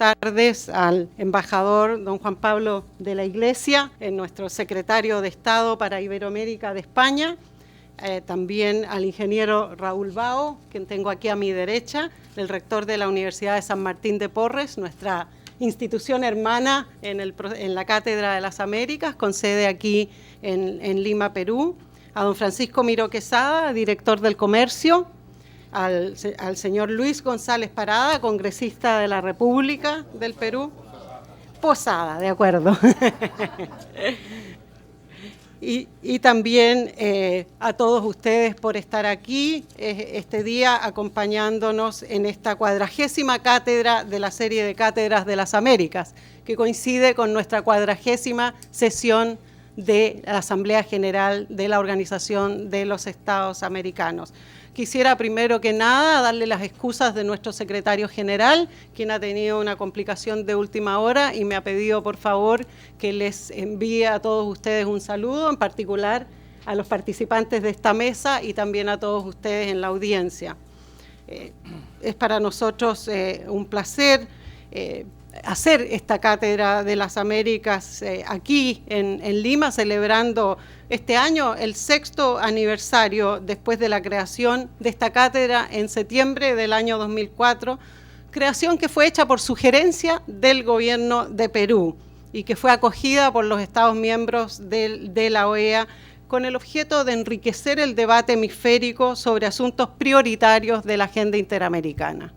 tardes al embajador don Juan Pablo de la Iglesia, nuestro secretario de Estado para Iberoamérica de España, también al ingeniero Raúl Bao, quien tengo aquí a mi derecha, el rector de la Universidad de San Martín de Porres, nuestra institución hermana en la Cátedra de las Américas, con sede aquí en Lima, Perú, a don Francisco Miró Quesada, director del Comercio, al señor Luis González Parada, congresista de la República del Perú. Posada, de acuerdo. Y también a todos ustedes por estar aquí este día acompañándonos en esta 40ª cátedra de la serie de Cátedras de las Américas, que coincide con nuestra 40ª sesión de la Asamblea General de la Organización de los Estados Americanos. Quisiera primero que nada darle las excusas de nuestro secretario general, quien ha tenido una complicación de última hora y me ha pedido por favor que les envíe a todos ustedes un saludo, en particular a los participantes de esta mesa y también a todos ustedes en la audiencia. Es para nosotros un placer hacer esta Cátedra de las Américas aquí en Lima, celebrando este año el 6º aniversario después de la creación de esta cátedra en septiembre del año 2004, creación que fue hecha por sugerencia del gobierno de Perú y que fue acogida por los Estados miembros de la OEA con el objeto de enriquecer el debate hemisférico sobre asuntos prioritarios de la agenda interamericana.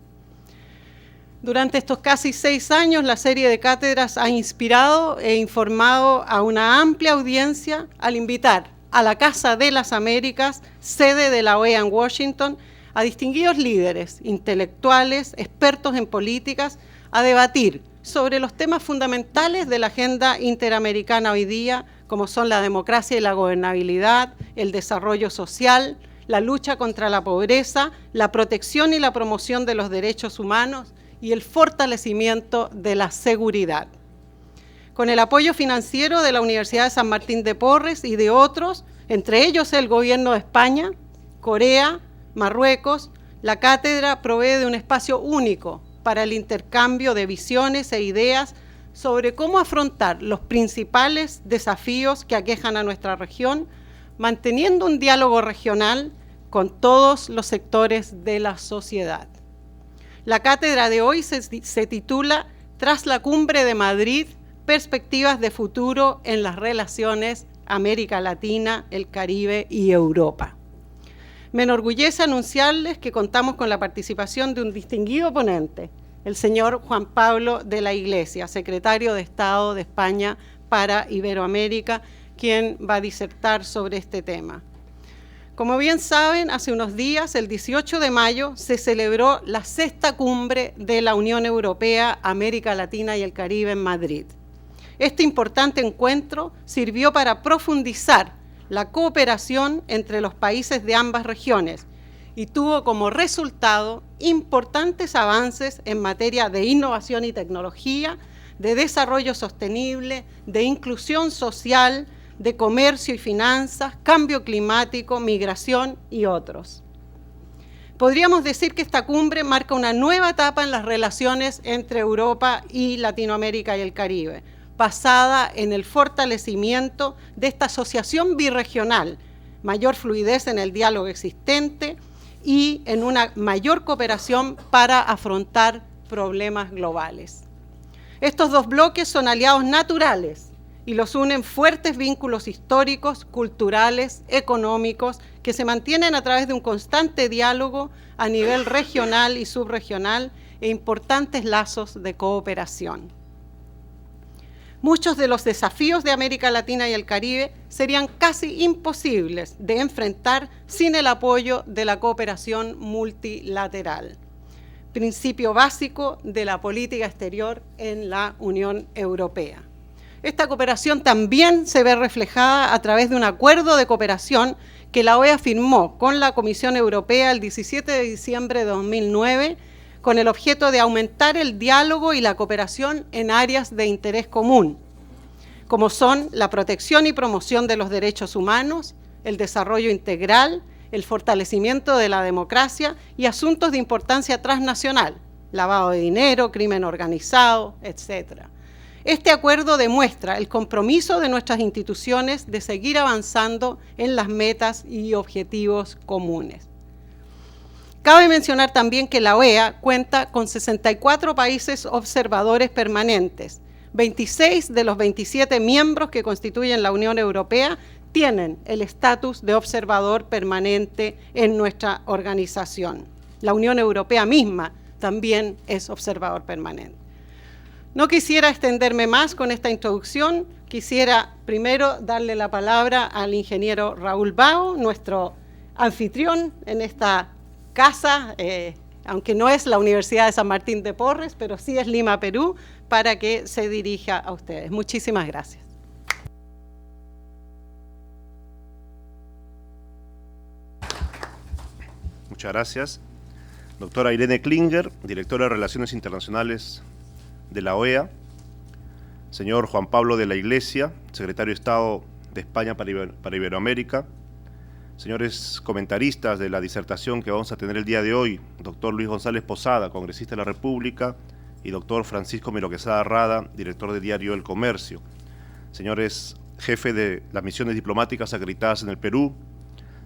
Durante estos casi 6 años, la serie de cátedras ha inspirado e informado a una amplia audiencia al invitar a la Casa de las Américas, sede de la OEA en Washington, a distinguidos líderes, intelectuales, expertos en políticas, a debatir sobre los temas fundamentales de la agenda interamericana hoy día, como son la democracia y la gobernabilidad, el desarrollo social, la lucha contra la pobreza, la protección y la promoción de los derechos humanos, y el fortalecimiento de la seguridad. Con el apoyo financiero de la Universidad de San Martín de Porres y de otros, entre ellos el Gobierno de España, Corea, Marruecos, la cátedra provee de un espacio único para el intercambio de visiones e ideas sobre cómo afrontar los principales desafíos que aquejan a nuestra región, manteniendo un diálogo regional con todos los sectores de la sociedad. La cátedra de hoy se titula Tras la Cumbre de Madrid, perspectivas de futuro en las relaciones América Latina, el Caribe y Europa. Me enorgullece anunciarles que contamos con la participación de un distinguido ponente, el señor Juan Pablo de la Iglesia, secretario de Estado de España para Iberoamérica, quien va a disertar sobre este tema. Como bien saben, hace unos días, el 18 de mayo, se celebró la 6ª cumbre de la Unión Europea, América Latina y el Caribe en Madrid. Este importante encuentro sirvió para profundizar la cooperación entre los países de ambas regiones y tuvo como resultado importantes avances en materia de innovación y tecnología, de desarrollo sostenible, de inclusión social, de comercio y finanzas, cambio climático, migración y otros. Podríamos decir que esta cumbre marca una nueva etapa en las relaciones entre Europa y Latinoamérica y el Caribe, basada en el fortalecimiento de esta asociación birregional, mayor fluidez en el diálogo existente y en una mayor cooperación para afrontar problemas globales. Estos dos bloques son aliados naturales y los unen fuertes vínculos históricos, culturales, económicos, que se mantienen a través de un constante diálogo a nivel regional y subregional e importantes lazos de cooperación. Muchos de los desafíos de América Latina y el Caribe serían casi imposibles de enfrentar sin el apoyo de la cooperación multilateral, principio básico de la política exterior en la Unión Europea. Esta cooperación también se ve reflejada a través de un acuerdo de cooperación que la OEA firmó con la Comisión Europea el 17 de diciembre de 2009 con el objeto de aumentar el diálogo y la cooperación en áreas de interés común, como son la protección y promoción de los derechos humanos, el desarrollo integral, el fortalecimiento de la democracia y asuntos de importancia transnacional, lavado de dinero, crimen organizado, etc. Este acuerdo demuestra el compromiso de nuestras instituciones de seguir avanzando en las metas y objetivos comunes. Cabe mencionar también que la OEA cuenta con 64 países observadores permanentes. 26 de los 27 miembros que constituyen la Unión Europea tienen el estatus de observador permanente en nuestra organización. La Unión Europea misma también es observador permanente. No quisiera extenderme más con esta introducción. Quisiera primero darle la palabra al ingeniero Raúl Bao, nuestro anfitrión en esta casa, aunque no es la Universidad de San Martín de Porres, pero sí es Lima, Perú, para que se dirija a ustedes. Muchísimas gracias. Muchas gracias. Doctora Irene Klinger, directora de Relaciones Internacionales de la OEA. Señor Juan Pablo de la Iglesia, secretario de Estado de España para Iberoamérica. Señores comentaristas de la disertación que vamos a tener el día de hoy, doctor Luis González Posada, congresista de la República, y doctor Francisco Miro Quesada Rada, director de Diario El Comercio. Señores jefes de las misiones diplomáticas acreditadas en el Perú,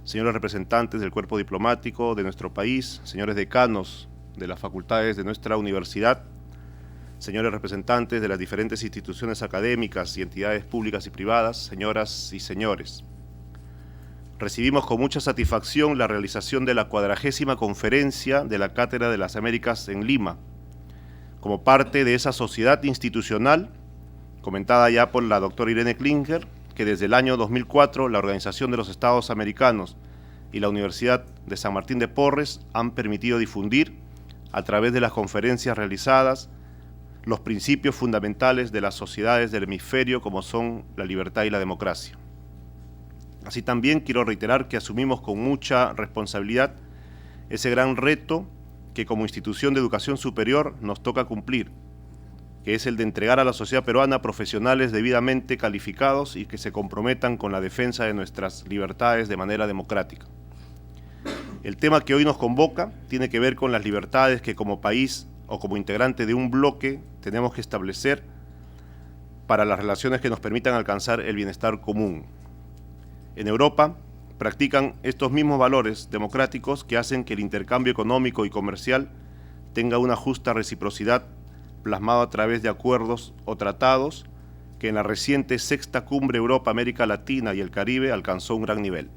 señores representantes del cuerpo diplomático de nuestro país, señores decanos de las facultades de nuestra universidad, señores representantes de las diferentes instituciones académicas y entidades públicas y privadas, señoras y señores. Recibimos con mucha satisfacción la realización de la 40ª conferencia de la Cátedra de las Américas en Lima, como parte de esa sociedad institucional, comentada ya por la doctora Irene Klinger, que desde el año 2004 la Organización de los Estados Americanos y la Universidad de San Martín de Porres han permitido difundir, a través de las conferencias realizadas, los principios fundamentales de las sociedades del hemisferio, como son la libertad y la democracia. Así también quiero reiterar que asumimos con mucha responsabilidad ese gran reto que como institución de educación superior nos toca cumplir, que es el de entregar a la sociedad peruana profesionales debidamente calificados y que se comprometan con la defensa de nuestras libertades de manera democrática. El tema que hoy nos convoca tiene que ver con las libertades que como país o como integrante de un bloque tenemos que establecer para las relaciones que nos permitan alcanzar el bienestar común. En Europa practican estos mismos valores democráticos que hacen que el intercambio económico y comercial tenga una justa reciprocidad plasmado a través de acuerdos o tratados que en la reciente 6ª Cumbre Europa, América Latina y el Caribe alcanzó un gran nivel.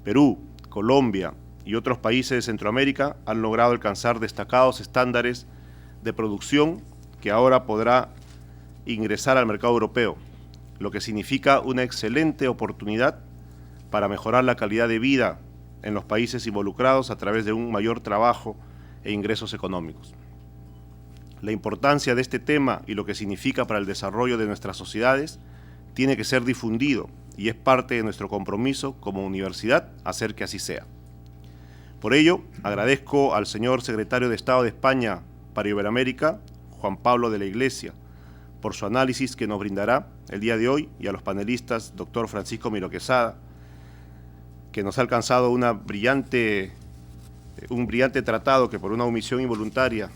Perú, Colombia y otros países de Centroamérica han logrado alcanzar destacados estándares de producción que ahora podrá ingresar al mercado europeo, lo que significa una excelente oportunidad para mejorar la calidad de vida en los países involucrados a través de un mayor trabajo e ingresos económicos. La importancia de este tema y lo que significa para el desarrollo de nuestras sociedades tiene que ser difundido y es parte de nuestro compromiso como universidad hacer que así sea. Por ello, agradezco al señor secretario de Estado de España para Iberoamérica, Juan Pablo de la Iglesia, por su análisis que nos brindará el día de hoy, y a los panelistas, doctor Francisco Miro Quesada, que nos ha alcanzado un brillante tratado que por una omisión involuntaria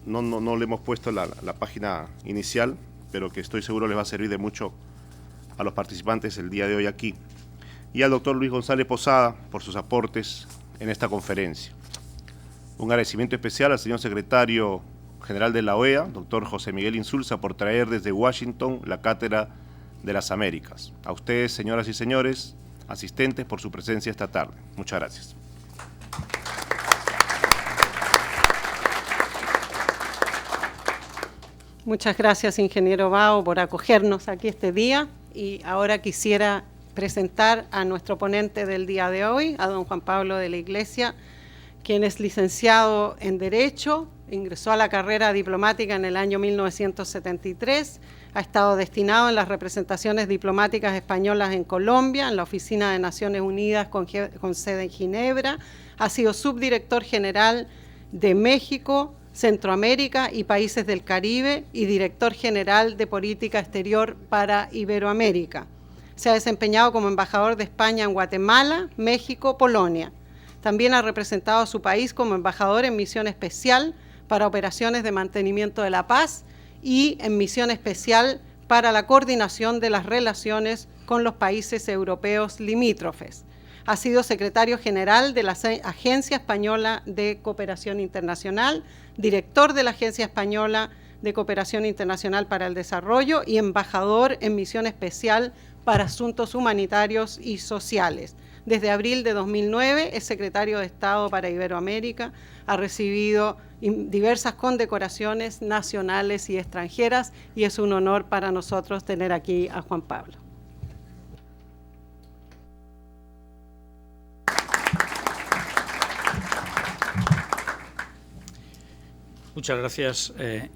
no le hemos puesto la página inicial, pero que estoy seguro les va a servir de mucho a los participantes el día de hoy aquí, y al doctor Luis González Posada por sus aportes en esta conferencia. Un agradecimiento especial al señor secretario general de la OEA, doctor José Miguel Insulza, por traer desde Washington la Cátedra de las Américas. A ustedes, señoras y señores asistentes, por su presencia esta tarde. Muchas gracias. Muchas gracias, ingeniero Bao, por acogernos aquí este día. Y ahora quisiera presentar a nuestro ponente del día de hoy, a don Juan Pablo de la Iglesia, quien es licenciado en Derecho, ingresó a la carrera diplomática en el año 1973, ha estado destinado en las representaciones diplomáticas españolas en Colombia, en la Oficina de Naciones Unidas con sede en Ginebra, ha sido subdirector general de México, Centroamérica y países del Caribe y director general de Política Exterior para Iberoamérica. Se ha desempeñado como embajador de España en Guatemala, México, Polonia. También ha representado a su país como embajador en misión especial para operaciones de mantenimiento de la paz y en misión especial para la coordinación de las relaciones con los países europeos limítrofes. Ha sido secretario general de la Agencia Española de Cooperación Internacional, director de la Agencia Española de Cooperación Internacional para el Desarrollo y embajador en misión especial para asuntos humanitarios y sociales. Desde abril de 2009 es secretario de Estado para Iberoamérica, ha recibido diversas condecoraciones nacionales y extranjeras y es un honor para nosotros tener aquí a Juan Pablo. Muchas gracias,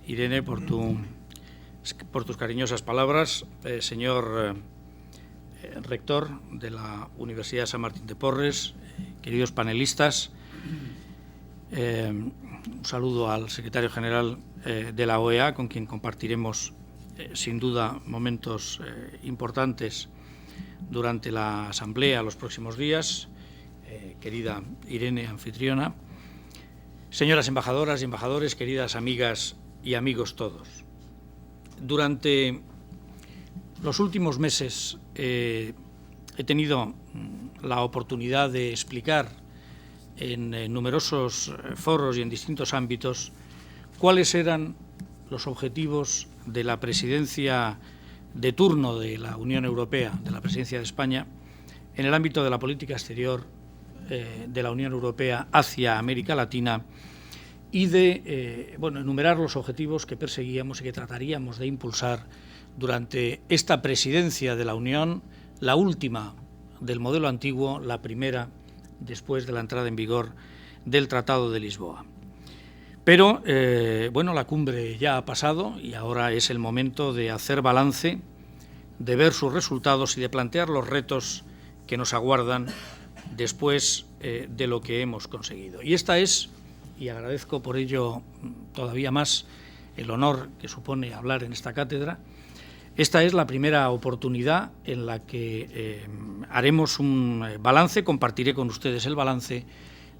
Irene, por tus cariñosas palabras. Señor rector de la Universidad de San Martín de Porres, queridos panelistas, un saludo al secretario general de la OEA, con quien compartiremos sin duda momentos importantes durante la asamblea los próximos días, querida Irene, anfitriona. Señoras embajadoras y embajadores, queridas amigas y amigos todos. Durante los últimos meses he tenido la oportunidad de explicar en numerosos foros y en distintos ámbitos cuáles eran los objetivos de la presidencia de turno de la Unión Europea, de la presidencia de España, en el ámbito de la política exterior de la Unión Europea hacia América Latina y de enumerar los objetivos que perseguíamos y que trataríamos de impulsar durante esta presidencia de la Unión, la última del modelo antiguo, la primera después de la entrada en vigor del Tratado de Lisboa. Pero, la cumbre ya ha pasado y ahora es el momento de hacer balance, de ver sus resultados y de plantear los retos que nos aguardan después de lo que hemos conseguido. Y esta es, y agradezco por ello todavía más el honor que supone hablar en esta cátedra, esta es la primera oportunidad en la que haremos un balance, compartiré con ustedes el balance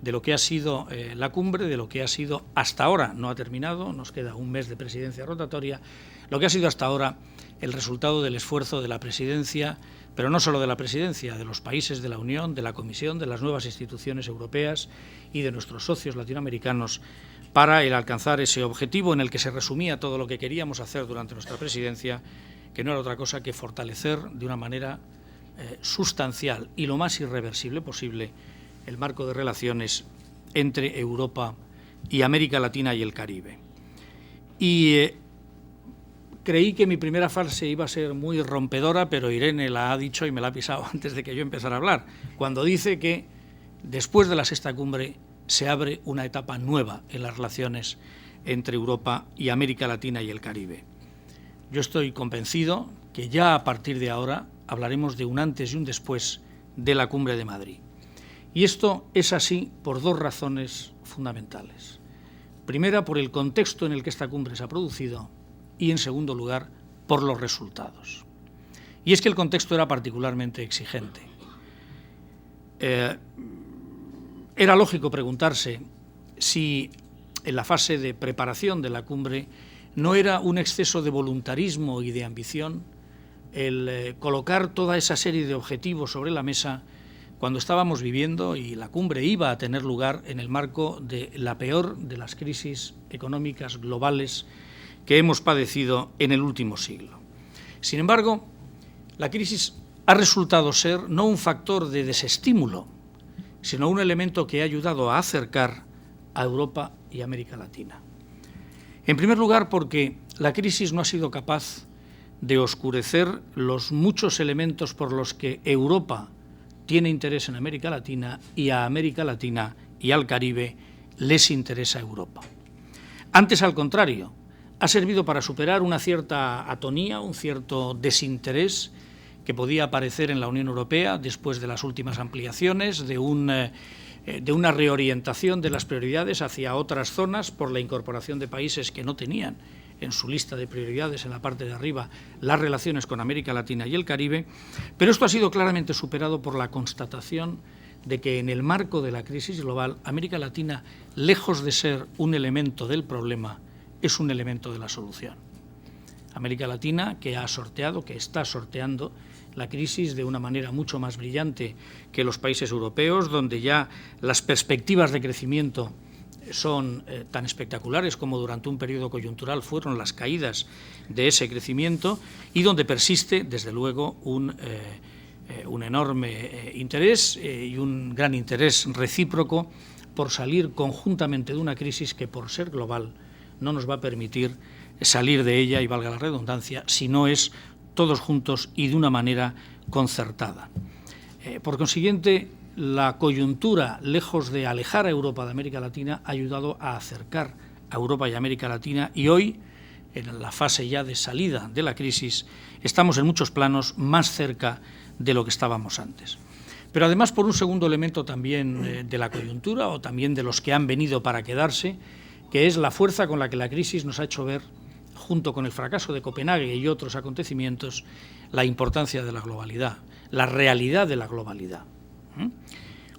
de lo que ha sido la cumbre, de lo que ha sido hasta ahora, no ha terminado, nos queda un mes de presidencia rotatoria, lo que ha sido hasta ahora el resultado del esfuerzo de la presidencia, pero no solo de la presidencia, de los países de la Unión, de la Comisión, de las nuevas instituciones europeas y de nuestros socios latinoamericanos para el alcanzar ese objetivo en el que se resumía todo lo que queríamos hacer durante nuestra presidencia, que no era otra cosa que fortalecer de una manera sustancial y lo más irreversible posible el marco de relaciones entre Europa y América Latina y el Caribe. Y creí que mi primera frase iba a ser muy rompedora, pero Irene la ha dicho y me la ha pisado antes de que yo empezara a hablar, cuando dice que después de la sexta cumbre se abre una etapa nueva en las relaciones entre Europa y América Latina y el Caribe. Yo estoy convencido que ya a partir de ahora hablaremos de un antes y un después de la Cumbre de Madrid. Y esto es así por dos razones fundamentales. Primera, por el contexto en el que esta cumbre se ha producido y, en segundo lugar, por los resultados. Y es que el contexto era particularmente exigente. Era lógico preguntarse si en la fase de preparación de la cumbre no era un exceso de voluntarismo y de ambición el colocar toda esa serie de objetivos sobre la mesa cuando estábamos viviendo y la cumbre iba a tener lugar en el marco de la peor de las crisis económicas globales que hemos padecido en el último siglo. Sin embargo, la crisis ha resultado ser no un factor de desestímulo, sino un elemento que ha ayudado a acercar a Europa y América Latina. En primer lugar, porque la crisis no ha sido capaz de oscurecer los muchos elementos por los que Europa tiene interés en América Latina y a América Latina y al Caribe les interesa Europa. Antes, al contrario, ha servido para superar una cierta atonía, un cierto desinterés que podía aparecer en la Unión Europea después de las últimas ampliaciones, de una reorientación de las prioridades hacia otras zonas por la incorporación de países que no tenían en su lista de prioridades en la parte de arriba las relaciones con América Latina y el Caribe, pero esto ha sido claramente superado por la constatación de que en el marco de la crisis global, América Latina, lejos de ser un elemento del problema, es un elemento de la solución. América Latina, que ha sorteado, que está sorteando la crisis de una manera mucho más brillante que los países europeos, donde ya las perspectivas de crecimiento son tan espectaculares como durante un periodo coyuntural fueron las caídas de ese crecimiento, y donde persiste, desde luego, un enorme interés y un gran interés recíproco por salir conjuntamente de una crisis que, por ser global, no nos va a permitir salir de ella, y valga la redundancia, si no es todos juntos y de una manera concertada. Por consiguiente, la coyuntura, lejos de alejar a Europa de América Latina, ha ayudado a acercar a Europa y a América Latina, y hoy, en la fase ya de salida de la crisis, estamos en muchos planos más cerca de lo que estábamos antes. Pero además, por un segundo elemento también de la coyuntura, o también de los que han venido para quedarse, que es la fuerza con la que la crisis nos ha hecho ver, junto con el fracaso de Copenhague y otros acontecimientos, la importancia de la globalidad, la realidad de la globalidad.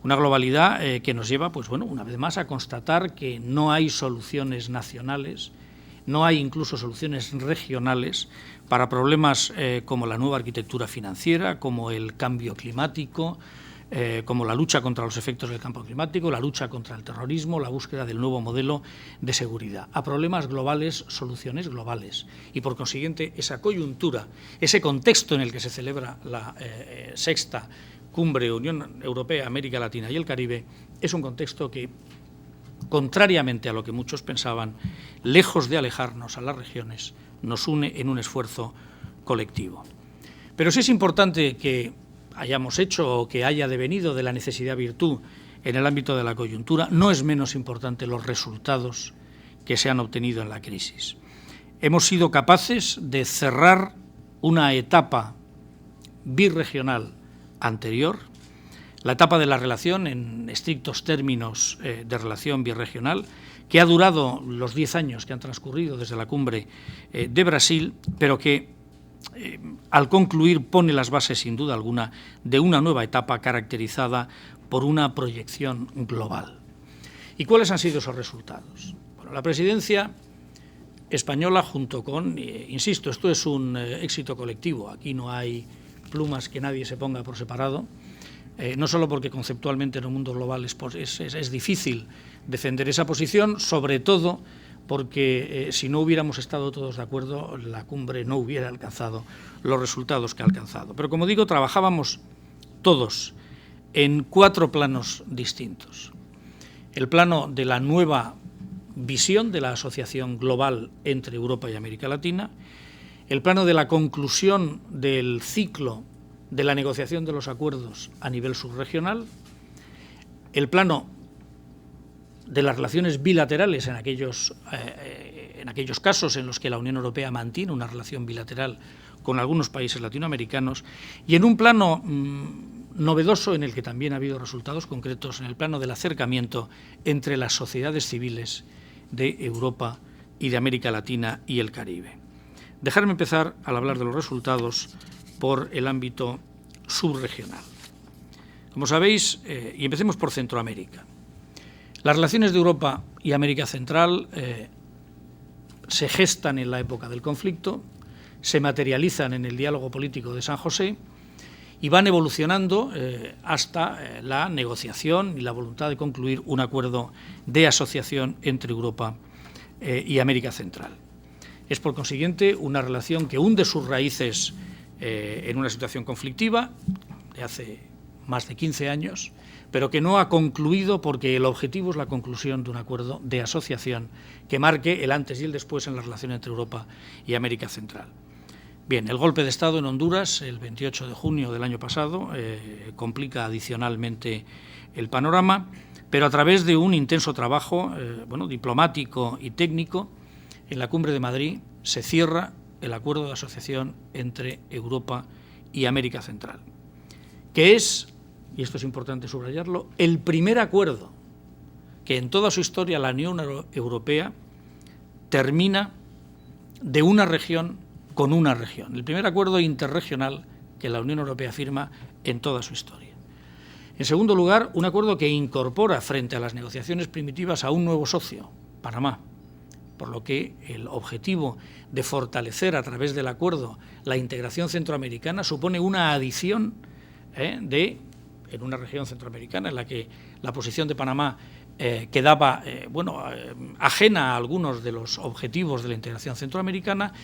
Una globalidad que nos lleva, pues bueno, una vez más a constatar que no hay soluciones nacionales, no hay incluso soluciones regionales para problemas como la nueva arquitectura financiera, como el cambio climático, como la lucha contra los efectos del cambio climático, la lucha contra el terrorismo, la búsqueda del nuevo modelo de seguridad. A problemas globales, soluciones globales. Y por consiguiente, esa coyuntura, ese contexto en el que se celebra la sexta cumbre Unión Europea, América Latina y el Caribe, es un contexto que, contrariamente a lo que muchos pensaban, lejos de alejarnos a las regiones, nos une en un esfuerzo colectivo. Pero sí es importante que hayamos hecho o que haya devenido de la necesidad virtud en el ámbito de la coyuntura, no es menos importante los resultados que se han obtenido en la crisis. Hemos sido capaces de cerrar una etapa birregional anterior, la etapa de la relación en estrictos términos de relación birregional, que ha durado los 10 años que han transcurrido desde la cumbre de Brasil, pero que al concluir pone las bases, sin duda alguna, de una nueva etapa caracterizada por una proyección global. ¿Y cuáles han sido esos resultados? Bueno, la presidencia española, junto con, insisto, esto es un éxito colectivo, aquí no hay plumas que nadie se ponga por separado, no solo porque conceptualmente en un mundo global es difícil defender esa posición, sobre todo porque si no hubiéramos estado todos de acuerdo, la cumbre no hubiera alcanzado los resultados que ha alcanzado. Pero, como digo, trabajábamos todos en 4 planos distintos. El plano de la nueva visión de la asociación global entre Europa y América Latina, el plano de la conclusión del ciclo de la negociación de los acuerdos a nivel subregional, el plano de las relaciones bilaterales en aquellos casos en los que la Unión Europea mantiene una relación bilateral con algunos países latinoamericanos, y en un plano novedoso en el que también ha habido resultados concretos, en el plano del acercamiento entre las sociedades civiles de Europa y de América Latina y el Caribe. Dejarme empezar al hablar de los resultados por el ámbito subregional. Como sabéis, y empecemos por Centroamérica, las relaciones de Europa y América Central se gestan en la época del conflicto, se materializan en el diálogo político de San José y van evolucionando hasta la negociación y la voluntad de concluir un acuerdo de asociación entre Europa y América Central. Es, por consiguiente, una relación que hunde sus raíces en una situación conflictiva de hace más de 15 años, pero que no ha concluido porque el objetivo es la conclusión de un acuerdo de asociación que marque el antes y el después en la relación entre Europa y América Central. Bien, el golpe de Estado en Honduras, el 28 de junio del año pasado, complica adicionalmente el panorama, pero a través de un intenso trabajo diplomático y técnico, en la Cumbre de Madrid se cierra el acuerdo de asociación entre Europa y América Central, que es, y esto es importante subrayarlo, el primer acuerdo que en toda su historia la Unión Europea termina de una región con una región. El primer acuerdo interregional que la Unión Europea firma en toda su historia. En segundo lugar, un acuerdo que incorpora frente a las negociaciones primitivas a un nuevo socio, Panamá, por lo que el objetivo de fortalecer a través del acuerdo la integración centroamericana supone una adición en una región centroamericana en la que la posición de Panamá quedaba ajena a algunos de los objetivos de la integración centroamericana,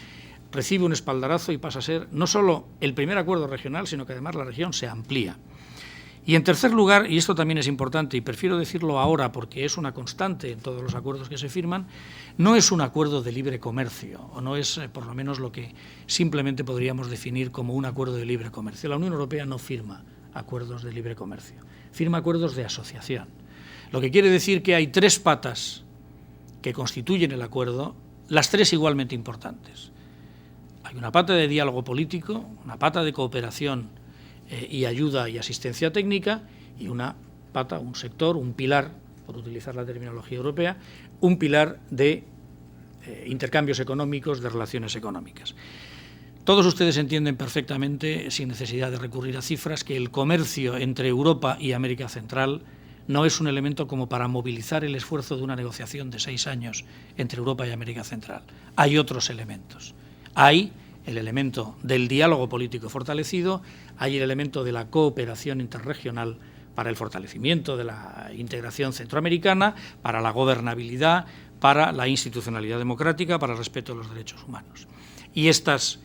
recibe un espaldarazo y pasa a ser no solo el primer acuerdo regional, sino que además la región se amplía. Y en tercer lugar, y esto también es importante, y prefiero decirlo ahora porque es una constante en todos los acuerdos que se firman, no es un acuerdo de libre comercio, o no es por lo menos lo que simplemente podríamos definir como un acuerdo de libre comercio. La Unión Europea no firma acuerdos de libre comercio, firma acuerdos de asociación. Lo que quiere decir que hay tres patas que constituyen el acuerdo, las tres igualmente importantes. Hay una pata de diálogo político, una pata de cooperación y ayuda y asistencia técnica, y una pata, un sector, un pilar, por utilizar la terminología europea, un pilar de intercambios económicos, de relaciones económicas. Todos ustedes entienden perfectamente, sin necesidad de recurrir a cifras, que el comercio entre Europa y América Central no es un elemento como para movilizar el esfuerzo de una negociación de 6 años entre Europa y América Central. Hay otros elementos. Hay el elemento del diálogo político fortalecido, hay el elemento de la cooperación interregional para el fortalecimiento de la integración centroamericana, para la gobernabilidad, para la institucionalidad democrática, para el respeto de los derechos humanos. Y estos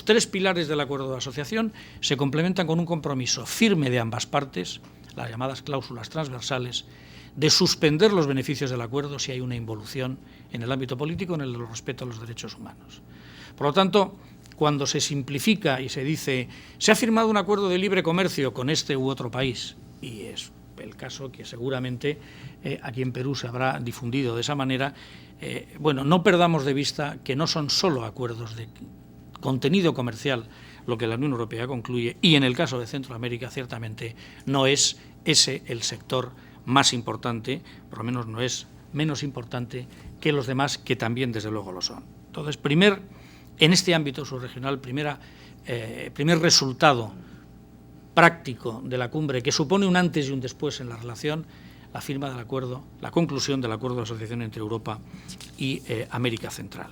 tres pilares del acuerdo de asociación se complementan con un compromiso firme de ambas partes, las llamadas cláusulas transversales, de suspender los beneficios del acuerdo si hay una involución en el ámbito político en el respeto a los derechos humanos. Por lo tanto, cuando se simplifica y se dice se ha firmado un acuerdo de libre comercio con este u otro país, y es el caso que seguramente aquí en Perú se habrá difundido de esa manera, no perdamos de vista que no son solo acuerdos de contenido comercial lo que la Unión Europea concluye, y en el caso de Centroamérica ciertamente no es ese el sector más importante, por lo menos no es menos importante que los demás, que también desde luego lo son. Entonces, en este ámbito subregional, primer resultado práctico de la cumbre, que supone un antes y un después en la relación, la firma del acuerdo, la conclusión del acuerdo de asociación entre Europa y América Central.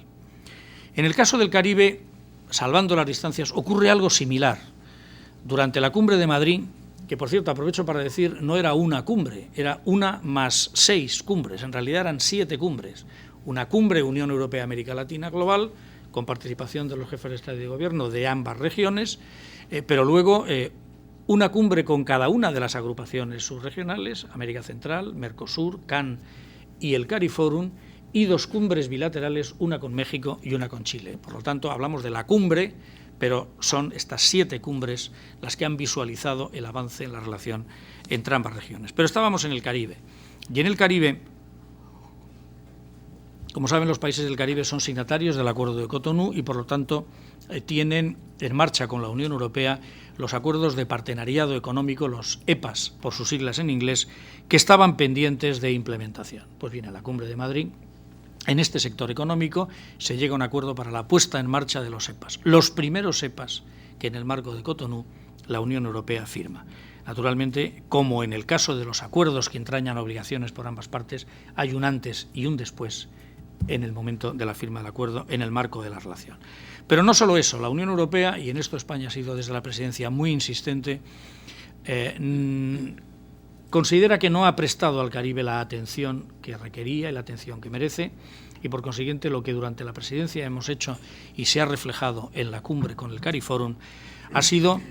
En el caso del Caribe, salvando las distancias, ocurre algo similar. Durante la cumbre de Madrid, que por cierto aprovecho para decir, no era una cumbre, era una más 6 cumbres, en realidad eran 7 cumbres. Una cumbre Unión Europea-América Latina global, con participación de los jefes de Estado y de Gobierno de ambas regiones, pero luego una cumbre con cada una de las agrupaciones subregionales, América Central, Mercosur, CAN y el CARIFORUM, y 2 cumbres bilaterales, una con México y una con Chile. Por lo tanto, hablamos de la cumbre, pero son estas 7 cumbres las que han visualizado el avance en la relación entre ambas regiones. Pero estábamos en el Caribe, y en el Caribe, como saben, los países del Caribe son signatarios del Acuerdo de Cotonú y, por lo tanto, tienen en marcha con la Unión Europea los acuerdos de partenariado económico, los EPAs, por sus siglas en inglés, que estaban pendientes de implementación. Pues bien, a la Cumbre de Madrid, en este sector económico, se llega a un acuerdo para la puesta en marcha de los EPAs, los primeros EPAs que en el marco de Cotonú la Unión Europea firma. Naturalmente, como en el caso de los acuerdos que entrañan obligaciones por ambas partes, hay un antes y un después en el momento de la firma del acuerdo, en el marco de la relación. Pero no solo eso, la Unión Europea, y en esto España ha sido desde la presidencia muy insistente, considera que no ha prestado al Caribe la atención que requería y la atención que merece, y por consiguiente lo que durante la presidencia hemos hecho y se ha reflejado en la cumbre con el CARIFORUM ha sido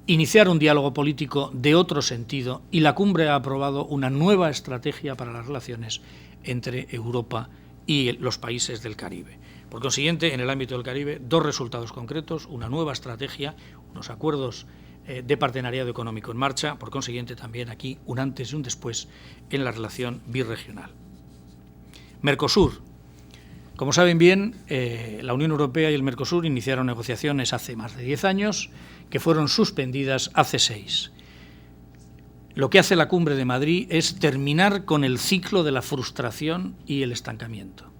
iniciar un diálogo político de otro sentido, y la cumbre ha aprobado una nueva estrategia para las relaciones entre Europa y los países del Caribe. Por consiguiente, en el ámbito del Caribe, 2 resultados concretos, una nueva estrategia, unos acuerdos de partenariado económico en marcha, por consiguiente también aquí un antes y un después en la relación birregional. Mercosur. Como saben bien, la Unión Europea y el Mercosur iniciaron negociaciones hace más de 10 años, que fueron suspendidas hace 6. Lo que hace la Cumbre de Madrid es terminar con el ciclo de la frustración y el estancamiento.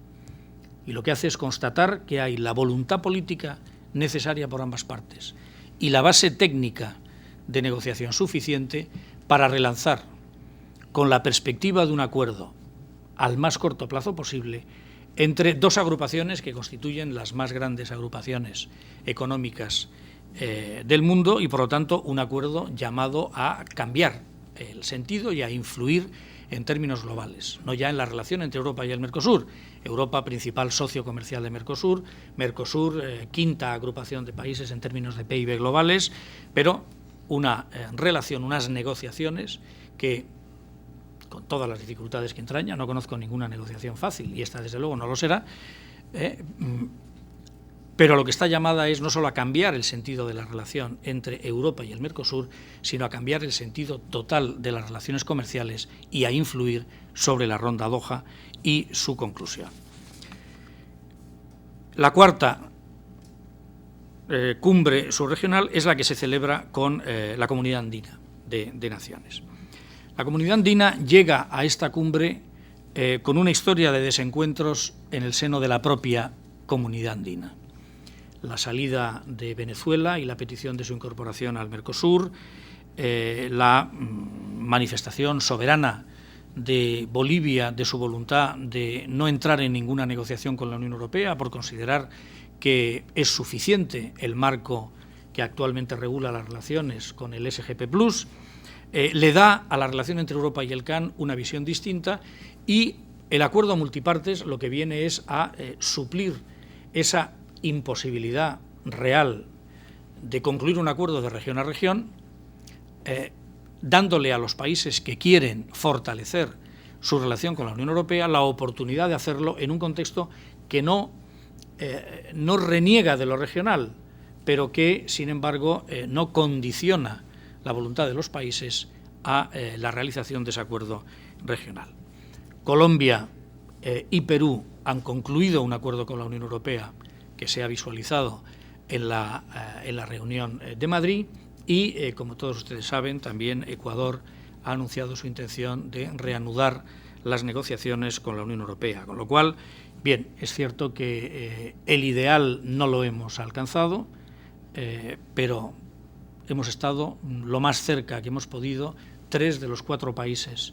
Y lo que hace es constatar que hay la voluntad política necesaria por ambas partes y la base técnica de negociación suficiente para relanzar, con la perspectiva de un acuerdo al más corto plazo posible, entre dos agrupaciones que constituyen las más grandes agrupaciones económicas del mundo y, por lo tanto, un acuerdo llamado a cambiar el sentido y a influir en términos globales, no ya en la relación entre Europa y el Mercosur. Europa, principal socio comercial de Mercosur, Mercosur, quinta agrupación de países en términos de PIB globales, pero una relación, unas negociaciones que, con todas las dificultades que entraña, no conozco ninguna negociación fácil, y esta desde luego no lo será, pero lo que está llamada es no solo a cambiar el sentido de la relación entre Europa y el Mercosur, sino a cambiar el sentido total de las relaciones comerciales y a influir sobre la ronda Doha y su conclusión. La cuarta cumbre subregional es la que se celebra con la Comunidad Andina de Naciones. La Comunidad Andina llega a esta cumbre con una historia de desencuentros en el seno de la propia Comunidad Andina. La salida de Venezuela y la petición de su incorporación al Mercosur, la manifestación soberana de Bolivia de su voluntad de no entrar en ninguna negociación con la Unión Europea por considerar que es suficiente el marco que actualmente regula las relaciones con el SGP+, le da a la relación entre Europa y el CAN una visión distinta, y el acuerdo multipartes lo que viene es a suplir esa imposibilidad real de concluir un acuerdo de región a región, dándole a los países que quieren fortalecer su relación con la Unión Europea la oportunidad de hacerlo en un contexto que no reniega de lo regional, pero que, sin embargo, no condiciona la voluntad de los países a la realización de ese acuerdo regional. Colombia y Perú han concluido un acuerdo con la Unión Europea que se ha visualizado en la reunión de Madrid y, como todos ustedes saben, también Ecuador ha anunciado su intención de reanudar las negociaciones con la Unión Europea, con lo cual, bien, es cierto que el ideal no lo hemos alcanzado, pero hemos estado lo más cerca que hemos podido. 3 de los 4 países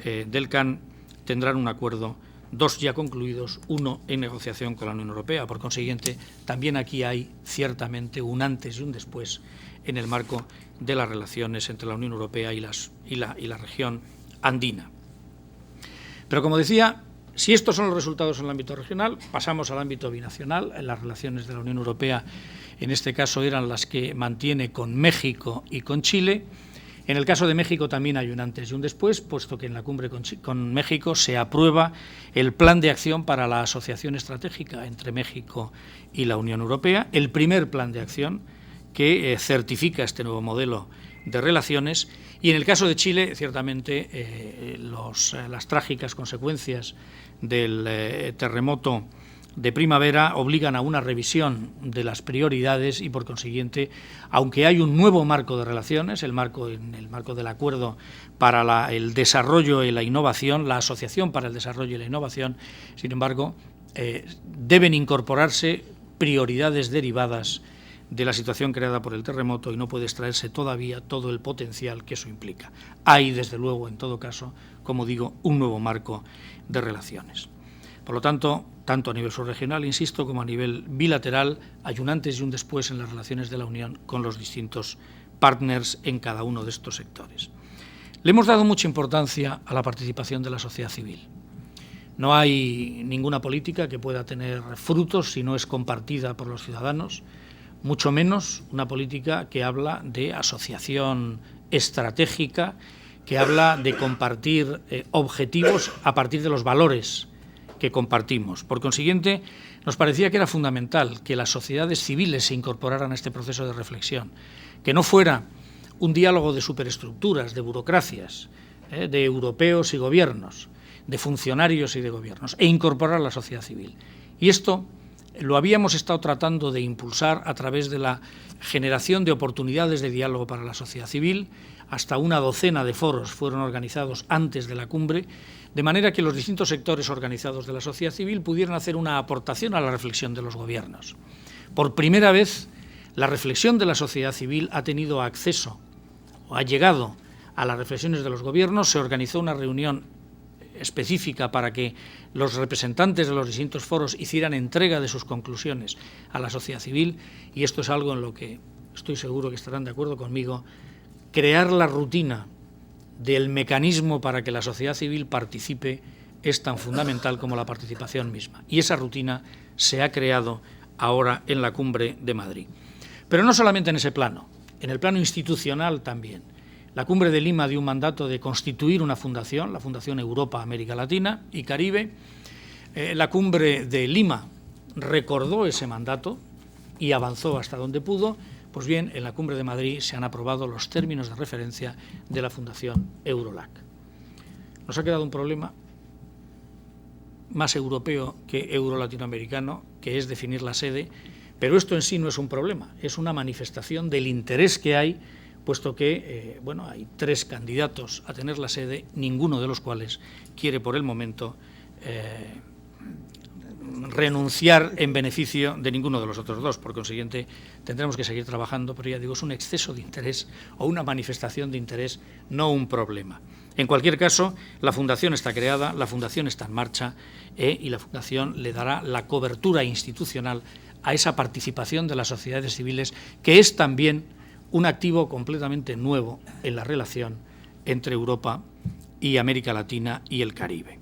del CAN tendrán un acuerdo, 2 ya concluidos, 1 en negociación con la Unión Europea. Por consiguiente, también aquí hay ciertamente un antes y un después en el marco de las relaciones entre la Unión Europea y la región andina. Pero, como decía, si estos son los resultados en el ámbito regional, pasamos al ámbito binacional. Las relaciones de la Unión Europea, en este caso, eran las que mantiene con México y con Chile. En el caso de México también hay un antes y un después, puesto que en la cumbre con México se aprueba el plan de acción para la asociación estratégica entre México y la Unión Europea, el primer plan de acción que certifica este nuevo modelo de relaciones. Y en el caso de Chile, ciertamente, las trágicas consecuencias del terremoto de primavera obligan a una revisión de las prioridades y, por consiguiente, aunque hay un nuevo marco de relaciones, en el marco del Acuerdo para el Desarrollo y la Innovación, la Asociación para el Desarrollo y la Innovación, sin embargo, deben incorporarse prioridades derivadas de la situación creada por el terremoto y no puede extraerse todavía todo el potencial que eso implica. Hay, desde luego, en todo caso, como digo, un nuevo marco de relaciones. Por lo tanto a nivel subregional, insisto, como a nivel bilateral, hay un antes y un después en las relaciones de la Unión con los distintos partners en cada uno de estos sectores. Le hemos dado mucha importancia a la participación de la sociedad civil. No hay ninguna política que pueda tener frutos si no es compartida por los ciudadanos, mucho menos una política que habla de asociación estratégica, que habla de compartir objetivos a partir de los valores que compartimos. Por consiguiente, nos parecía que era fundamental que las sociedades civiles se incorporaran a este proceso de reflexión, que no fuera un diálogo de superestructuras, de burocracias, de europeos y gobiernos, de funcionarios y de gobiernos, e incorporar a la sociedad civil. Y esto lo habíamos estado tratando de impulsar a través de la generación de oportunidades de diálogo para la sociedad civil. Hasta una docena de foros fueron organizados antes de la cumbre, de manera que los distintos sectores organizados de la sociedad civil pudieran hacer una aportación a la reflexión de los gobiernos. Por primera vez, la reflexión de la sociedad civil ha tenido acceso, o ha llegado a las reflexiones de los gobiernos. Se organizó una reunión específica para que los representantes de los distintos foros hicieran entrega de sus conclusiones a la sociedad civil, y esto es algo en lo que estoy seguro que estarán de acuerdo conmigo. Crear la rutina del mecanismo para que la sociedad civil participe es tan fundamental como la participación misma, y esa rutina se ha creado ahora en la Cumbre de Madrid. Pero no solamente en ese plano, en el plano institucional también. La Cumbre de Lima dio un mandato de constituir una fundación, la Fundación Europa, América Latina y Caribe. La Cumbre de Lima recordó ese mandato y avanzó hasta donde pudo. Pues bien, en la Cumbre de Madrid se han aprobado los términos de referencia de la Fundación Eurolac. Nos ha quedado un problema más europeo que euro-latinoamericano, que es definir la sede, pero esto en sí no es un problema, es una manifestación del interés que hay, puesto que hay 3 candidatos a tener la sede, ninguno de los cuales quiere por el momento renunciar en beneficio de ninguno de los otros 2. Por consiguiente, tendremos que seguir trabajando, pero ya digo, es un exceso de interés o una manifestación de interés, no un problema. En cualquier caso, la Fundación está creada, la Fundación está en marcha y la Fundación le dará la cobertura institucional a esa participación de las sociedades civiles, que es también un activo completamente nuevo en la relación entre Europa y América Latina y el Caribe.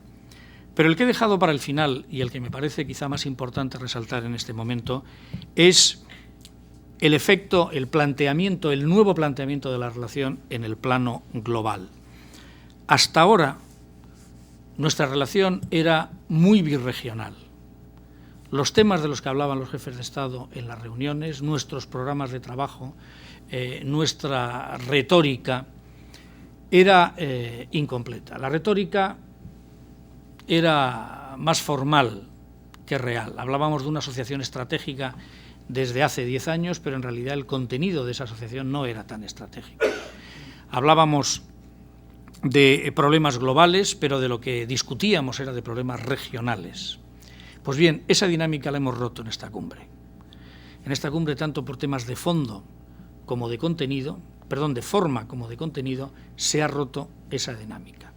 Pero el que he dejado para el final, y el que me parece quizá más importante resaltar en este momento, es el efecto, el planteamiento, el nuevo planteamiento de la relación en el plano global. Hasta ahora, nuestra relación era muy birregional. Los temas de los que hablaban los jefes de Estado en las reuniones, nuestros programas de trabajo, nuestra retórica, era incompleta. La retórica era más formal que real. Hablábamos de una asociación estratégica desde hace 10 años, pero en realidad el contenido de esa asociación no era tan estratégico. Hablábamos de problemas globales, pero de lo que discutíamos era de problemas regionales. Pues bien, esa dinámica la hemos roto en esta cumbre. En esta cumbre, tanto por temas de fondo como de contenido, de forma como de contenido, se ha roto esa dinámica.